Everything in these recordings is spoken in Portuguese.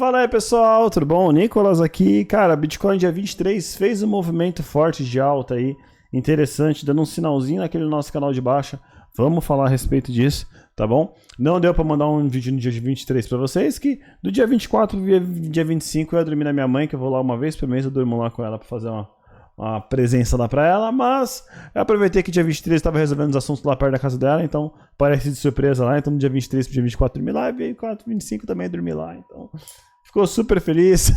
Fala aí pessoal, tudo bom? Nicolas aqui. Cara, Bitcoin dia 23 fez um movimento forte de alta aí, interessante, dando um sinalzinho naquele nosso canal de baixa. Vamos falar a respeito disso, tá bom? Não deu pra mandar um vídeo no dia 23 pra vocês, que do dia 24 ao dia 25 eu ia dormir na minha mãe, que eu vou lá uma vez por mês, eu durmo lá com ela pra fazer uma presença lá pra ela, mas eu aproveitei que dia 23 estava resolvendo os assuntos lá perto da casa dela, então parece de surpresa lá, então no dia 23 pro dia 24 dormi lá, e veio 25 também dormi lá, então ficou super feliz.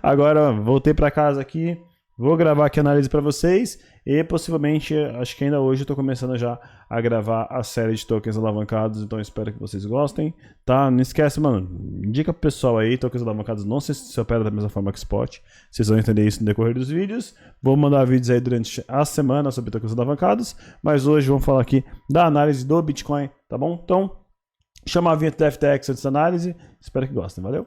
Agora voltei pra casa aqui, vou gravar aqui a análise pra vocês e possivelmente, acho que ainda hoje eu tô começando já a gravar a série de tokens alavancados, então espero que vocês gostem, tá? Não esquece, mano, indica pro pessoal aí, tokens alavancados não se opera da mesma forma que Spot, vocês vão entender isso no decorrer dos vídeos. Vou mandar vídeos aí durante a semana sobre tokens alavancados, mas hoje vamos falar aqui da análise do Bitcoin, tá bom? Então, chama a vinheta da FTX antes da análise, espero que gostem, valeu?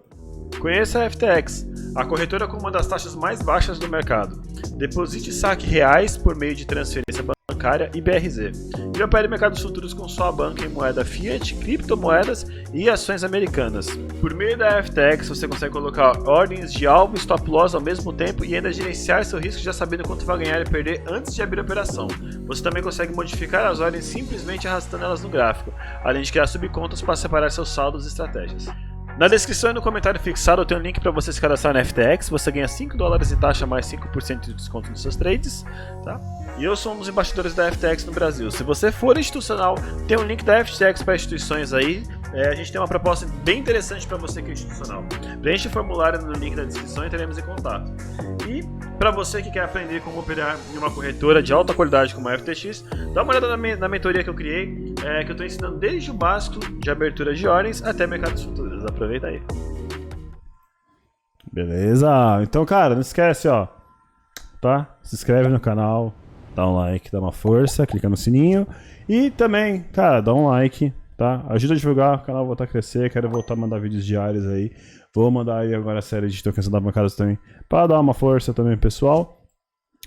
Conheça a FTX, a corretora com uma das taxas mais baixas do mercado. Deposite e saque reais por meio de transferência bancária e BRZ. E opere mercados futuros com sua banca em moeda fiat, criptomoedas e ações americanas. Por meio da FTX você consegue colocar ordens de alvo e stop loss ao mesmo tempo e ainda gerenciar seu risco já sabendo quanto vai ganhar e perder antes de abrir a operação. Você também consegue modificar as ordens simplesmente arrastando elas no gráfico, além de criar subcontas para separar seus saldos e estratégias. Na descrição e no comentário fixado eu tenho um link para você se cadastrar na FTX, você ganha $5 em taxa mais 5% de desconto nos seus trades, tá? E eu sou um dos embaixadores da FTX no Brasil. Se você for institucional, tem um link da FTX para instituições aí. A gente tem uma proposta bem interessante para você que é institucional. Preenche o formulário no link da descrição e teremos em contato. E para você que quer aprender como operar em uma corretora de alta qualidade como a FTX, dá uma olhada na mentoria que eu criei, que eu estou ensinando desde o básico de abertura de ordens até mercados futuros. Aproveita aí. Beleza? Então, cara, não esquece, ó, tá? Se inscreve no canal, dá um like, dá uma força, clica no sininho e também, cara, dá um like, tá? Ajuda a divulgar, o canal voltar a crescer, quero voltar a mandar vídeos diários aí. Vou mandar aí agora a série de tokens alavancados também para dar uma força também, pessoal.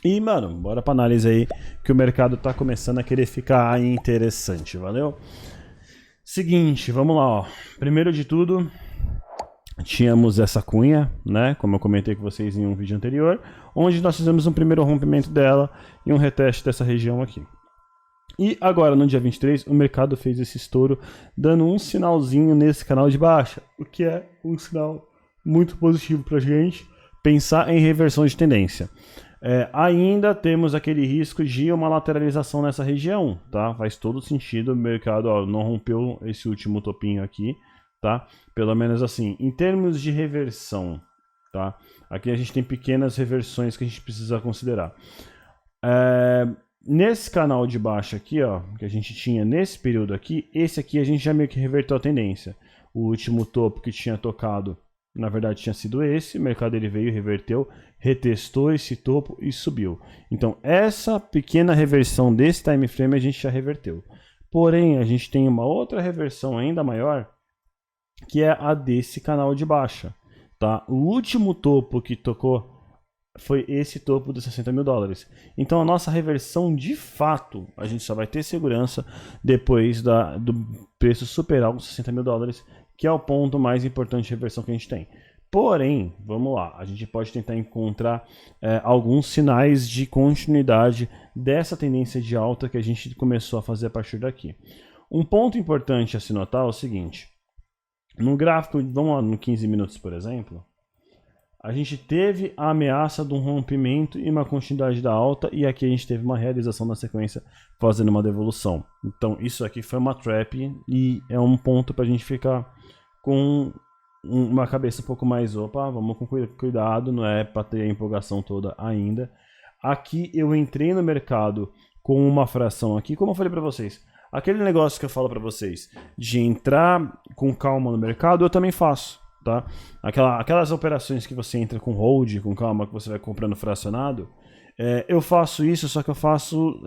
E, mano, bora pra análise aí que o mercado tá começando a querer ficar interessante, valeu? Seguinte, vamos lá, ó. Primeiro de tudo, tínhamos essa cunha, né? Como eu comentei com vocês em um vídeo anterior, onde nós fizemos um primeiro rompimento dela e um reteste dessa região aqui. E agora, no dia 23, o mercado fez esse estouro, dando um sinalzinho nesse canal de baixa, o que é um sinal muito positivo pra gente pensar em reversão de tendência. Ainda temos aquele risco de uma lateralização nessa região, tá? Faz todo sentido, o mercado não rompeu esse último topinho aqui, tá? Pelo menos assim, em termos de reversão, tá? Aqui a gente tem pequenas reversões que a gente precisa considerar. Nesse canal de baixo aqui, ó, que a gente tinha nesse período aqui, esse aqui a gente já meio que reverteu a tendência. O último topo que tinha tocado, na verdade tinha sido esse, o mercado ele veio, reverteu, retestou esse topo e subiu. Então essa pequena reversão desse time frame a gente já reverteu. Porém, a gente tem uma outra reversão ainda maior, que é a desse canal de baixa, tá? O último topo que tocou foi esse topo dos $60 mil. Então a nossa reversão de fato, a gente só vai ter segurança depois do preço superar os $60 mil, que é o ponto mais importante de reversão que a gente tem. Porém, vamos lá, a gente pode tentar encontrar alguns sinais de continuidade dessa tendência de alta que a gente começou a fazer a partir daqui. Um ponto importante a se notar é o seguinte, no gráfico, vamos lá no 15 minutos por exemplo, a gente teve a ameaça de um rompimento e uma continuidade da alta, e aqui a gente teve uma realização na sequência fazendo uma devolução. Então isso aqui foi uma trap e é um ponto para a gente ficar com uma cabeça um pouco mais, opa, vamos com cuidado, não é para ter a empolgação toda ainda. Aqui eu entrei no mercado com uma fração aqui, como eu falei para vocês, aquele negócio que eu falo para vocês, de entrar com calma no mercado, eu também faço. Tá? Aquelas operações que você entra com hold, com calma, que você vai comprando fracionado, eu faço isso, só que eu faço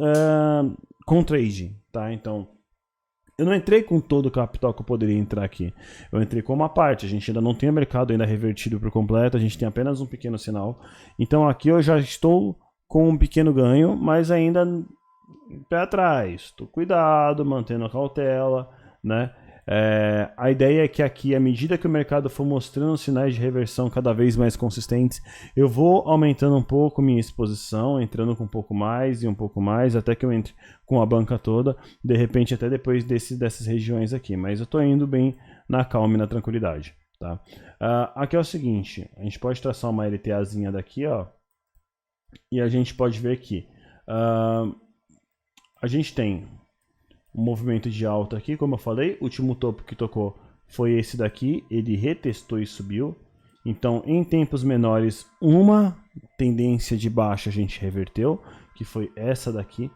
com trade, tá? Então, eu não entrei com todo o capital que eu poderia entrar aqui. Eu entrei com uma parte, a gente ainda não tem o mercado ainda revertido por completo, a gente tem apenas um pequeno sinal. Então aqui eu já estou com um pequeno ganho, mas ainda pé atrás. Tô cuidado, mantendo a cautela, né? A ideia é que aqui, à medida que o mercado for mostrando sinais de reversão cada vez mais consistentes, eu vou aumentando um pouco minha exposição, entrando com um pouco mais e um pouco mais, até que eu entre com a banca toda, de repente até depois dessas regiões aqui. Mas eu estou indo bem na calma e na tranquilidade. Tá? Aqui é o seguinte, a gente pode traçar uma LTAzinha daqui, ó, e a gente pode ver que a gente tem um movimento de alta aqui, como eu falei, o último topo que tocou foi esse daqui, ele retestou e subiu. Então, em tempos menores, uma tendência de baixa a gente reverteu, que foi essa daqui,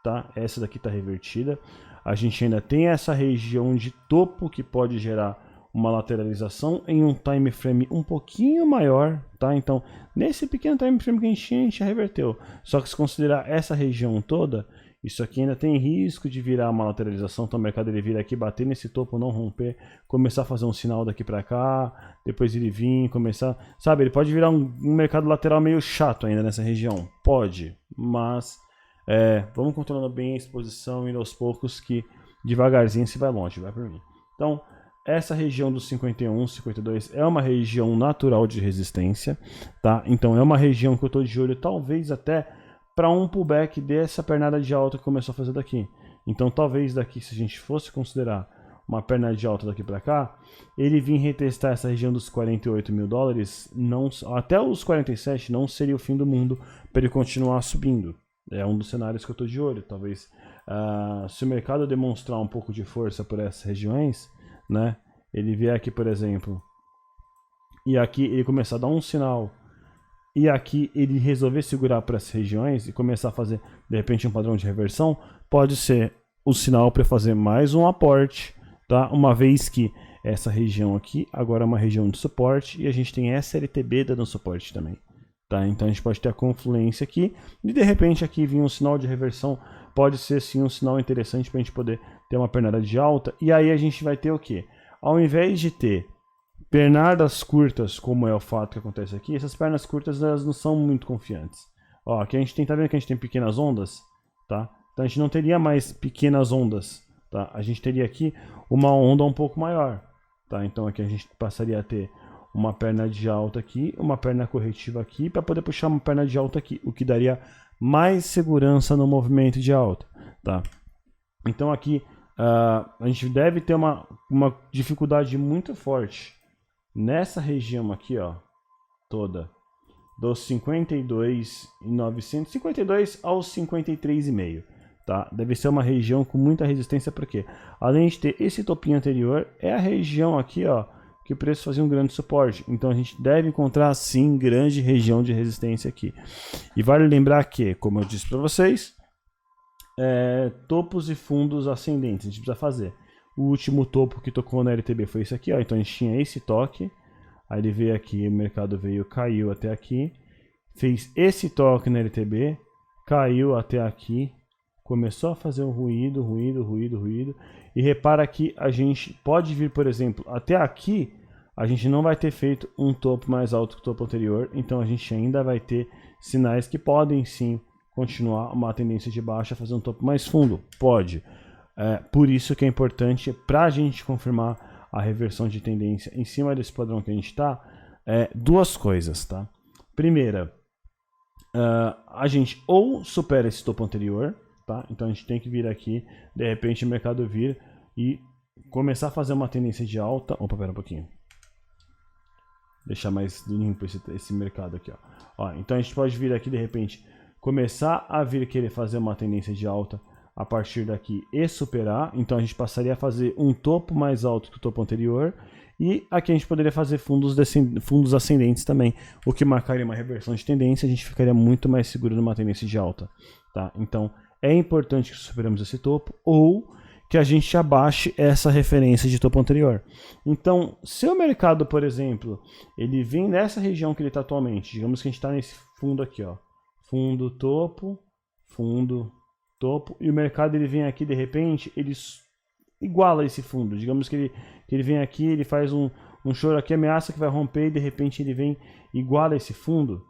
tá? Essa daqui está revertida. A gente ainda tem essa região de topo que pode gerar uma lateralização em um time frame um pouquinho maior, tá? Então, nesse pequeno time frame que a gente reverteu. Só que se considerar essa região toda, isso aqui ainda tem risco de virar uma lateralização, então o mercado ele vir aqui, bater nesse topo, não romper, começar a fazer um sinal daqui para cá, depois ele vir, começar... Sabe, ele pode virar um mercado lateral meio chato ainda nessa região. Pode, mas vamos controlando bem a exposição e aos poucos que devagarzinho se vai longe, vai por mim. Então, essa região dos 51, 52 é uma região natural de resistência, tá? Então é uma região que eu estou de olho, talvez até para um pullback dessa pernada de alta que começou a fazer daqui. Então talvez daqui, se a gente fosse considerar uma perna de alta daqui para cá, ele vir retestar essa região dos 48 mil dólares, não, até os 47 não seria o fim do mundo para ele continuar subindo. É um dos cenários que eu estou de olho. Talvez se o mercado demonstrar um pouco de força por essas regiões, né, ele vier aqui, por exemplo, e aqui ele começar a dar um sinal, e aqui ele resolver segurar para essas regiões e começar a fazer, de repente, um padrão de reversão, pode ser o sinal para fazer mais um aporte, tá? Uma vez que essa região aqui agora é uma região de suporte e a gente tem SLTB dando suporte também, tá? Então a gente pode ter a confluência aqui e de repente aqui vir um sinal de reversão, pode ser sim um sinal interessante para a gente poder ter uma pernada de alta. E aí a gente vai ter o que? Ao invés de ter pernadas curtas, como é o fato que acontece aqui, essas pernas curtas elas não são muito confiantes. Ó, aqui a gente tem, tá vendo que a gente tem pequenas ondas, tá? Então a gente não teria mais pequenas ondas, tá? A gente teria aqui uma onda um pouco maior, tá? Então aqui a gente passaria a ter uma perna de alta aqui, uma perna corretiva aqui, para poder puxar uma perna de alta aqui, o que daria mais segurança no movimento de alta, tá? Então aqui a gente deve ter uma dificuldade muito forte nessa região aqui, ó, toda, dos 52.900, 52 aos 53,5, tá? Deve ser uma região com muita resistência, porque além de ter esse topinho anterior, é a região aqui, ó, que o preço fazia um grande suporte. Então a gente deve encontrar sim grande região de resistência aqui. E vale lembrar que, como eu disse para vocês, topos e fundos ascendentes a gente precisa fazer. O último topo que tocou na LTB foi esse aqui, ó. Então a gente tinha esse toque, aí ele veio aqui, o mercado veio, caiu até aqui, fez esse toque na LTB, caiu até aqui, começou a fazer um ruído, e repara que a gente pode vir, por exemplo, até aqui, a gente não vai ter feito um topo mais alto que o topo anterior, então a gente ainda vai ter sinais que podem sim continuar uma tendência de baixa, fazer um topo mais fundo, pode. Por isso que é importante, para a gente confirmar a reversão de tendência em cima desse padrão que a gente está, duas coisas, tá? Primeira, a gente ou supera esse topo anterior, tá? Então a gente tem que vir aqui, de repente o mercado vir e começar a fazer uma tendência de alta. Opa, pera um pouquinho. Deixar mais limpo esse mercado aqui, ó. Então a gente pode vir aqui, de repente, começar a vir querer fazer uma tendência de alta a partir daqui e superar. Então a gente passaria a fazer um topo mais alto que o topo anterior, e aqui a gente poderia fazer fundos ascendentes também, o que marcaria uma reversão de tendência. A gente ficaria muito mais seguro numa tendência de alta, tá? Então é importante que superemos esse topo ou que a gente abaixe essa referência de topo anterior. Então, se o mercado, por exemplo, ele vem nessa região que ele está atualmente, digamos que a gente está nesse fundo aqui, ó, fundo, topo, e o mercado ele vem aqui, de repente, ele iguala esse fundo. Digamos que ele vem aqui, ele faz um choro aqui, ameaça que vai romper, e de repente ele vem iguala esse fundo,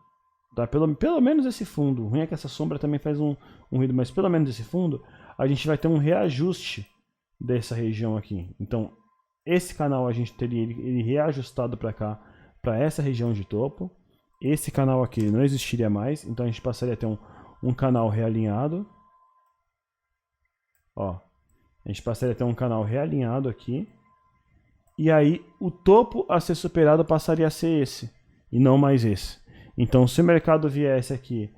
tá? Pelo menos esse fundo. O ruim é que essa sombra também faz um ruído, mas pelo menos esse fundo, a gente vai ter um reajuste dessa região aqui. Então, esse canal a gente teria ele reajustado para cá, para essa região de topo. Esse canal aqui não existiria mais, então a gente passaria a ter um canal realinhado. Ó, a gente passaria a ter um canal realinhado aqui. E aí o topo a ser superado passaria a ser esse, e não mais esse. Então se o mercado viesse aqui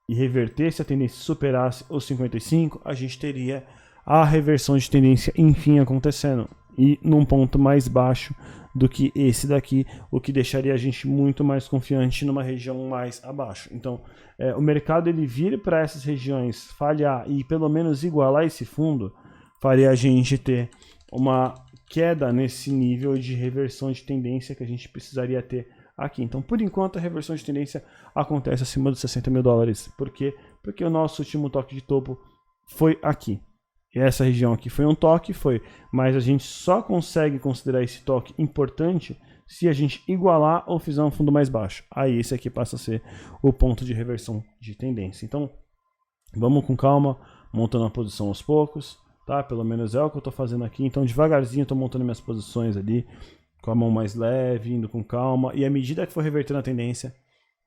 e revertesse a tendência, superasse os 55, a gente teria a reversão de tendência enfim acontecendo. E num ponto mais baixo do que esse daqui, o que deixaria a gente muito mais confiante numa região mais abaixo. Então, o mercado ele vir para essas regiões, falhar e pelo menos igualar esse fundo, faria a gente ter uma queda nesse nível de reversão de tendência que a gente precisaria ter aqui. Então, por enquanto, a reversão de tendência acontece acima dos 60 mil dólares. Por quê? Porque o nosso último toque de topo foi aqui. E essa região aqui foi um toque, mas a gente só consegue considerar esse toque importante se a gente igualar ou fizer um fundo mais baixo. Aí esse aqui passa a ser o ponto de reversão de tendência. Então, vamos com calma, montando a posição aos poucos, tá? Pelo menos é o que eu estou fazendo aqui. Então, devagarzinho, estou montando minhas posições ali, com a mão mais leve, indo com calma. E à medida que for revertendo a tendência,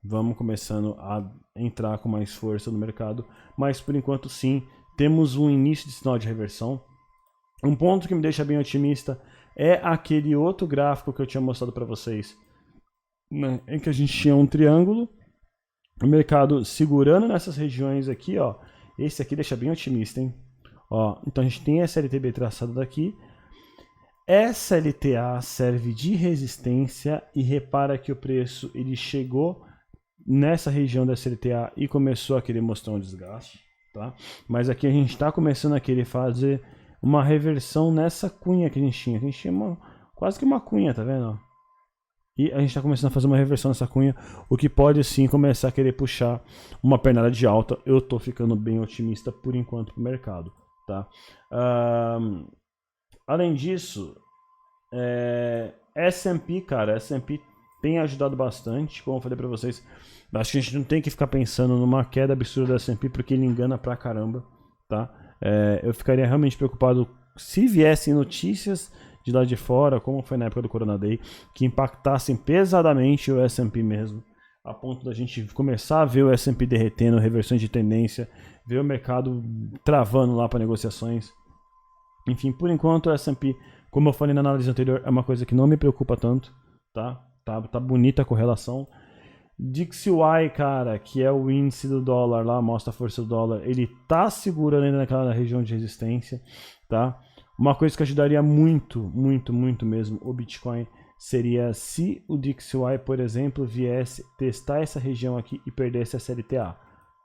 vamos começando a entrar com mais força no mercado. Mas, por enquanto, sim, temos um início de sinal de reversão. Um ponto que me deixa bem otimista é aquele outro gráfico que eu tinha mostrado para vocês, né, em que a gente tinha um triângulo, o mercado segurando nessas regiões aqui, ó. Esse aqui deixa bem otimista, hein? Ó, então a gente tem SLTB traçado daqui. SLTA serve de resistência e repara que o preço ele chegou nessa região da SLTA e começou a querer mostrar um desgaste. Tá? Mas aqui a gente está começando a querer fazer uma reversão nessa cunha que a gente tinha. A gente tinha quase que uma cunha, tá vendo? E a gente está começando a fazer uma reversão nessa cunha, o que pode sim começar a querer puxar uma pernada de alta. Eu estou ficando bem otimista por enquanto para o mercado. Tá? Além disso, S&P, cara, S&P tem ajudado bastante, como eu falei para vocês. Acho que a gente não tem que ficar pensando numa queda absurda da S&P, porque ele engana pra caramba, tá? Eu ficaria realmente preocupado se viessem notícias de lá de fora, como foi na época do Corona Day, que impactassem pesadamente o S&P mesmo, a ponto da gente começar a ver o S&P derretendo, reversões de tendência, ver o mercado travando lá para negociações. Enfim, por enquanto o S&P, como eu falei na análise anterior, é uma coisa que não me preocupa tanto, tá? Tá bonita a correlação. DXY, cara, que é o índice do dólar lá, mostra a força do dólar, ele tá segurando ainda naquela região de resistência, tá? Uma coisa que ajudaria muito mesmo o Bitcoin seria se o DXY, por exemplo, viesse testar essa região aqui e perdesse a SLTA,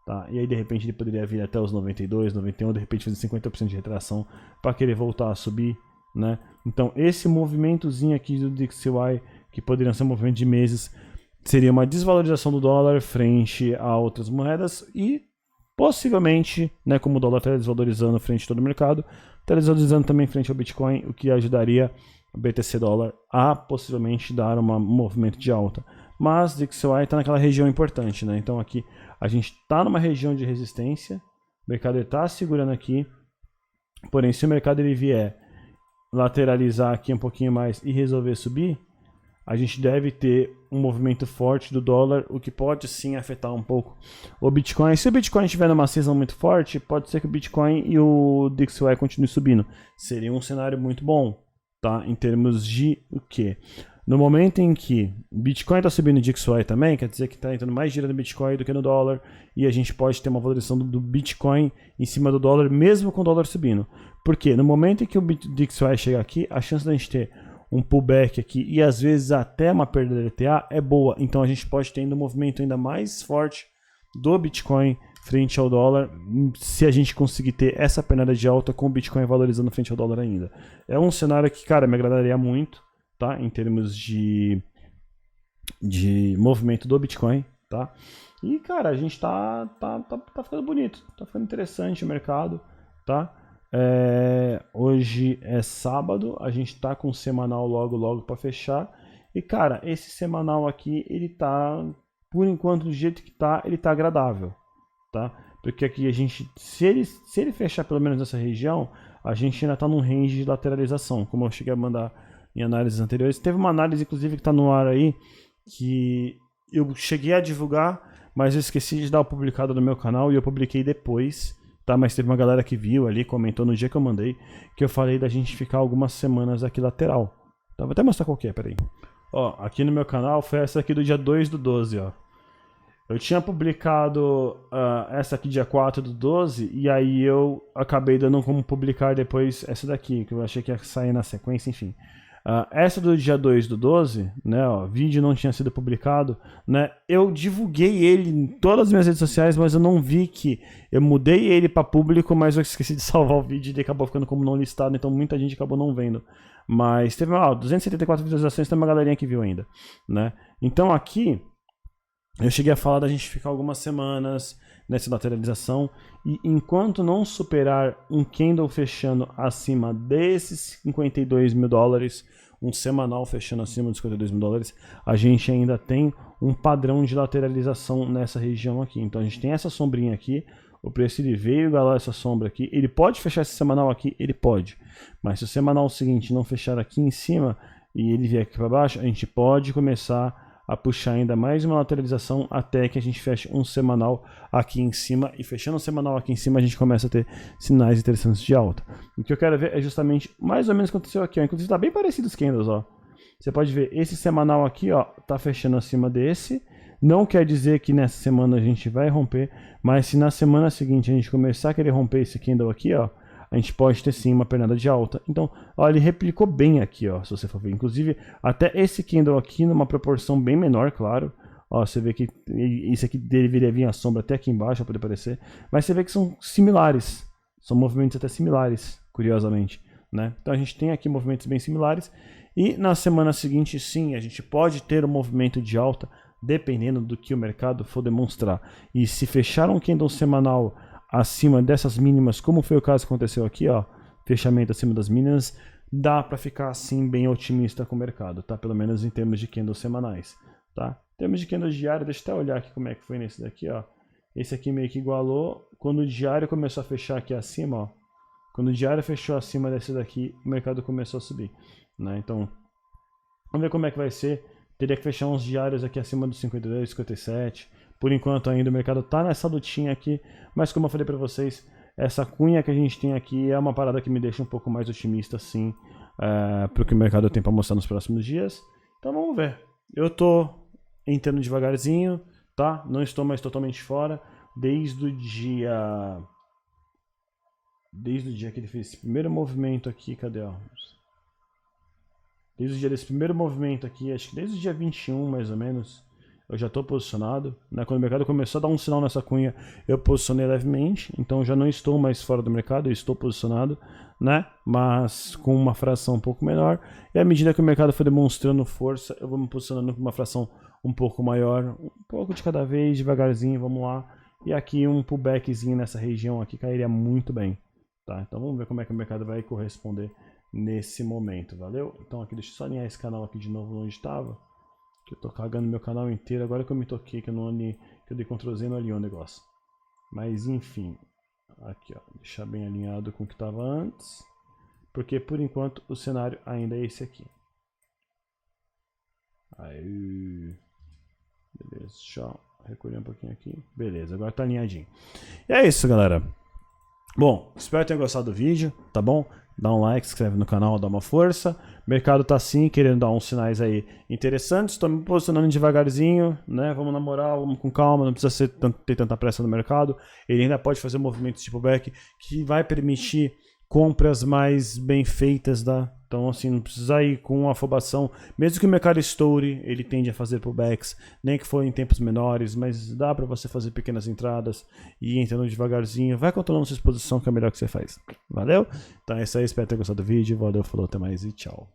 tá? E aí de repente ele poderia vir até os 92, 91, de repente fazer 50% de retração para querer voltar a subir, né? Então esse movimentozinho aqui do DXY, que poderiam ser um movimento de meses, seria uma desvalorização do dólar frente a outras moedas e possivelmente, né, como o dólar está desvalorizando frente a todo o mercado, está desvalorizando também frente ao Bitcoin, o que ajudaria o BTC dólar a possivelmente dar um movimento de alta. Mas DXY está naquela região importante, né? Então aqui a gente está numa região de resistência, o mercado está segurando aqui, porém se o mercado ele vier lateralizar aqui um pouquinho mais e resolver subir, a gente deve ter um movimento forte do dólar, o que pode sim afetar um pouco o Bitcoin. Se o Bitcoin estiver numa season muito forte, pode ser que o Bitcoin e o DXY continuem subindo. Seria um cenário muito bom, tá? Em termos de o quê? No momento em que o Bitcoin está subindo e o DXY também, quer dizer que está entrando mais dinheiro no Bitcoin do que no dólar, e a gente pode ter uma valorização do Bitcoin em cima do dólar, mesmo com o dólar subindo. Por quê? No momento em que o DXY chegar aqui, a chance da gente ter um pullback aqui e às vezes até uma perda da LTA é boa. Então a gente pode ter ainda um movimento ainda mais forte do Bitcoin frente ao dólar, se a gente conseguir ter essa pernada de alta com o Bitcoin valorizando frente ao dólar ainda. É um cenário que, cara, me agradaria muito, tá? Em termos de movimento do Bitcoin, tá? E, cara, a gente tá ficando bonito, tá ficando interessante o mercado, tá? Hoje é sábado, a gente tá com o semanal logo para fechar. E cara, esse semanal aqui, ele tá, por enquanto, do jeito que tá, ele tá agradável, tá? Porque aqui a gente, se ele fechar pelo menos nessa região, a gente ainda está num range de lateralização, como eu cheguei a mandar em análises anteriores. Teve uma análise, inclusive, que está no ar aí, que eu cheguei a divulgar, mas eu esqueci de dar o publicado no meu canal e eu publiquei depois, tá? Mas teve uma galera que viu ali, comentou no dia que eu mandei, que eu falei da gente ficar algumas semanas aqui lateral. Tá? Vou até mostrar qual que é, peraí. Ó, aqui no meu canal foi essa aqui do dia 2/12, ó. Eu tinha publicado essa aqui dia 4/12 e aí eu acabei dando como publicar depois essa daqui, que eu achei que ia sair na sequência, enfim. Essa do dia 2/12, né, ó, vídeo não tinha sido publicado, né, eu divulguei ele em todas as minhas redes sociais, mas eu não vi que eu mudei ele para público, mas eu esqueci de salvar o vídeo e ele acabou ficando como não listado, então muita gente acabou não vendo. Mas teve 274 visualizações, tem uma galerinha que viu ainda, né? Então aqui eu cheguei a falar da gente ficar algumas semanas nessa lateralização e enquanto não superar um candle fechando acima desses 52 mil dólares, um semanal fechando acima dos 52 mil dólares, a gente ainda tem um padrão de lateralização nessa região aqui. Então a gente tem essa sombrinha aqui, o preço ele veio igualar essa sombra aqui, ele pode fechar esse semanal aqui? Ele pode, mas se o semanal seguinte não fechar aqui em cima e ele vier aqui para baixo, a gente pode começar a puxar ainda mais uma lateralização até que a gente feche um semanal aqui em cima, e fechando um semanal aqui em cima a gente começa a ter sinais interessantes de alta. O que eu quero ver é justamente mais ou menos o que aconteceu aqui, ó. Inclusive está bem parecido os candles, ó. Você pode ver, esse semanal aqui, ó, tá fechando acima desse. Não quer dizer que nessa semana a gente vai romper, mas se na semana seguinte a gente começar a querer romper esse candle aqui, ó, a gente pode ter sim uma pernada de alta. Então, ó, ele replicou bem aqui, ó, se você for ver. Inclusive, até esse candle aqui numa proporção bem menor, claro. Ó, você vê que isso aqui deveria vir a sombra até aqui embaixo para poder aparecer. Mas você vê que são similares. São movimentos até similares, curiosamente, né? Então a gente tem aqui movimentos bem similares. E na semana seguinte, sim, a gente pode ter um movimento de alta, dependendo do que o mercado for demonstrar. E se fechar um candle semanal acima dessas mínimas, como foi o caso que aconteceu aqui, ó, fechamento acima das mínimas, dá para ficar assim bem otimista com o mercado, tá? Pelo menos em termos de candles semanais, tá? Em termos de candles diário, deixa eu até olhar aqui como é que foi nesse daqui, ó. Esse aqui meio que igualou, quando o diário começou a fechar aqui acima, ó. Quando o diário fechou acima desse daqui, o mercado começou a subir, né? Então, vamos ver como é que vai ser. Teria que fechar uns diários aqui acima dos 52, 57. Por enquanto ainda o mercado tá nessa lutinha aqui, mas como eu falei para vocês, essa cunha que a gente tem aqui é uma parada que me deixa um pouco mais otimista, sim, para o que o mercado tem para mostrar nos próximos dias. Então vamos ver. Eu tô entrando devagarzinho, tá? Não estou mais totalmente fora. Desde o dia que ele fez esse primeiro movimento aqui, cadê, ó? Desde o dia desse primeiro movimento aqui, acho que desde o dia 21 mais ou menos, eu já estou posicionado, né? Quando o mercado começou a dar um sinal nessa cunha, eu posicionei levemente, então já não estou mais fora do mercado, eu estou posicionado, né? Mas com uma fração um pouco menor, e à medida que o mercado for demonstrando força, eu vou me posicionando com uma fração um pouco maior, um pouco de cada vez, devagarzinho, vamos lá. E aqui um pullbackzinho nessa região aqui cairia muito bem, tá? Então vamos ver como é que o mercado vai corresponder nesse momento, valeu? Então aqui, deixa eu só alinhar esse canal aqui de novo onde estava, que eu tô cagando meu canal inteiro, agora que eu me toquei, que eu não alinhei, que eu dei Ctrl Z e não alinhou o negócio. Mas enfim, aqui ó, deixar bem alinhado com o que estava antes, porque por enquanto o cenário ainda é esse aqui. Aí, beleza, deixa eu recolher um pouquinho aqui, beleza, agora tá alinhadinho. E é isso, galera. Bom, espero que tenham gostado do vídeo, tá bom? Dá um like, se inscreve no canal, dá uma força. O mercado tá sim querendo dar uns sinais aí interessantes. Estou me posicionando devagarzinho, né? Vamos na moral, vamos com calma, não precisa ter tanta pressa no mercado. Ele ainda pode fazer movimentos tipo back que vai permitir compras mais bem feitas, tá? Então assim, não precisa ir com afobação. Mesmo que o mercado estoure, ele tende a fazer pullbacks, nem que for em tempos menores, mas dá para você fazer pequenas entradas e ir entrando devagarzinho. Vai controlando sua exposição, que é o melhor que você faz. Valeu? Então é isso aí, espero ter gostado do vídeo. Valeu, falou, até mais e tchau.